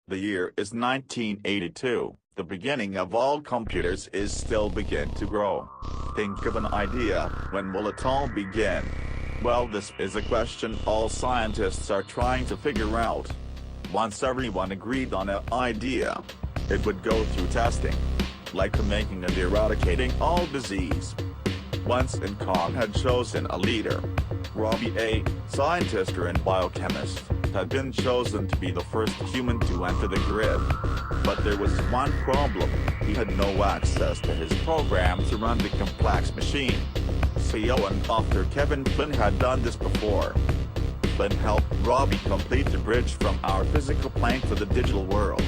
The year is 1982, the beginning of all computers is still begin to grow. Think of an idea, when will it all begin? Well, this is a question all scientists are trying to figure out. Once everyone agreed on an idea, it would go through testing. Like making and eradicating all disease. Once Incom had chosen a leader. Robbie, a scientist and biochemist, had been chosen to be the first human to enter the grid. But there was one problem, he had no access to his program to run the complex machine. CEO and author Kevin Flynn had done this before. Flynn helped Robbie complete the bridge from our physical plane to the digital world.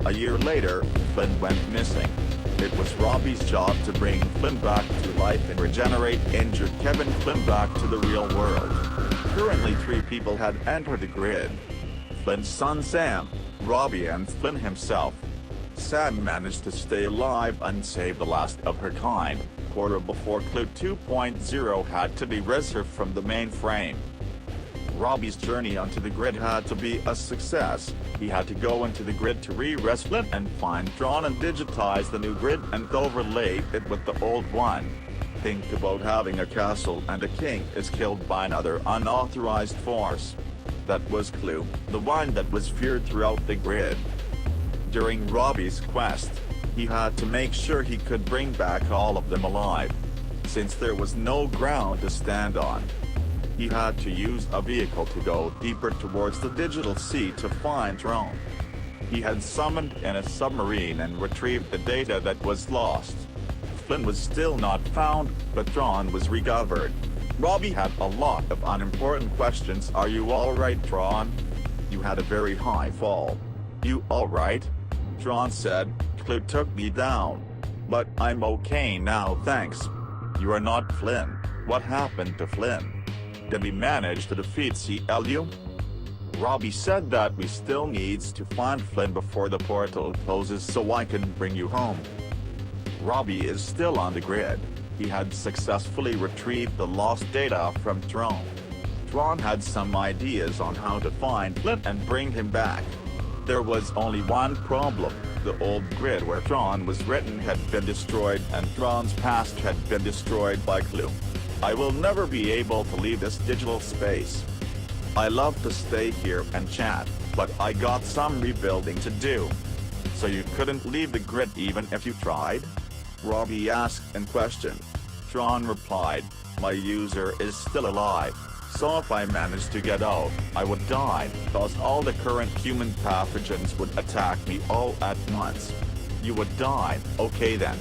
A year later, Flynn went missing. It was Robbie's job to bring Flynn back to life and regenerate injured Kevin Flynn back to the real world. Currently 3 people had entered the grid. Flynn's son Sam, Robbie and Flynn himself. Sam managed to stay alive and save the last of her kind, quarter before Clue 2.0 had to be reserved from the mainframe. Robbie's journey onto the grid had to be a success. He had to go into the grid to re-res Flynn and find Tron and digitize the new grid and overlay it with the old one. Think about having a castle and a king is killed by another unauthorized force. That was Clue, the one that was feared throughout the grid. During Robbie's quest, he had to make sure he could bring back all of them alive. Since there was no ground to stand on, he had to use a vehicle to go deeper towards the digital sea to find Tron. He had summoned in a submarine and retrieved the data that was lost. Flynn was still not found, but Tron was recovered. Robbie had a lot of unimportant questions. Are you alright, Tron? You had a very high fall. You alright? Tron said, Clue took me down. But I'm okay now, thanks. You are not Flynn. What happened to Flynn? Did we manage to defeat CLU? Robbie said that we still needs to find Flynn before the portal closes so I can bring you home. Robbie is still on the grid. He had successfully retrieved the lost data from Tron. Tron had some ideas on how to find Flynn and bring him back. There was only one problem. The old grid where Tron was written had been destroyed and Tron's past had been destroyed by Clue. I will never be able to leave this digital space. I love to stay here and chat, but I got some rebuilding to do. So you couldn't leave the grid even if you tried? Robbie asked and questioned. Tron replied, my user is still alive, so if I managed to get out, I would die, cause all the current human pathogens would attack me all at once. You would die, okay then.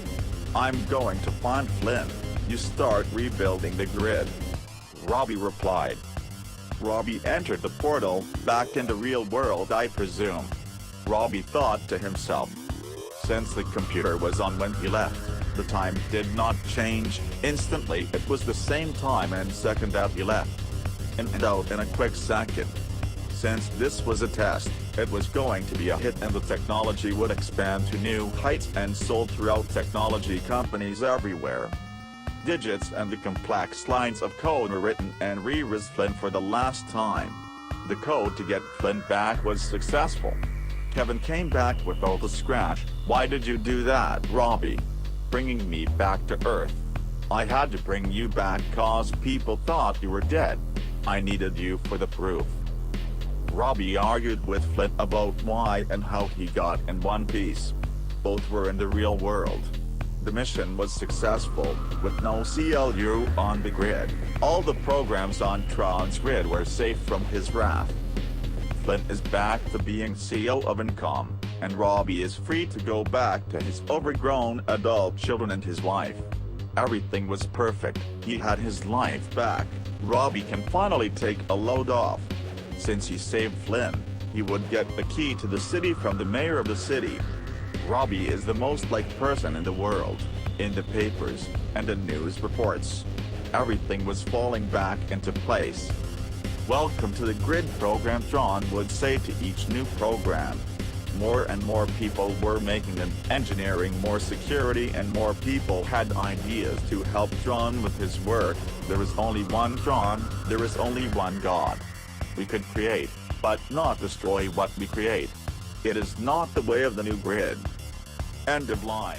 I'm going to find Flynn. You start rebuilding the grid. Robbie replied. Robbie entered the portal, back in the real world I presume. Robbie thought to himself. Since the computer was on when he left, the time did not change instantly. It was the same time and second that he left. In and out in a quick second. Since this was a test, it was going to be a hit and the technology would expand to new heights and sold throughout technology companies everywhere. Digits and the complex lines of code were written and re-res Flynn for the last time. The code to get Flynn back was successful. Kevin came back without a scratch. Why did you do that, Robbie? Bringing me back to Earth. I had to bring you back cause people thought you were dead. I needed you for the proof. Robbie argued with Flynn about why and how he got in one piece. Both were in the real world. The mission was successful, with no CLU on the grid. All the programs on Tron's grid were safe from his wrath. Flynn is back to being CEO of Incom, and Robbie is free to go back to his overgrown adult children and his wife. Everything was perfect, he had his life back. Robbie can finally take a load off. Since he saved Flynn, he would get the key to the city from the mayor of the city. Robbie is the most liked person in the world, in the papers, and the news reports. Everything was falling back into place. Welcome to the grid program, Tron would say to each new program. More and more people were making and engineering more security and more people had ideas to help Tron with his work. There is only one Tron, there is only one God. We could create, but not destroy what we create. It is not the way of the new grid. End of line.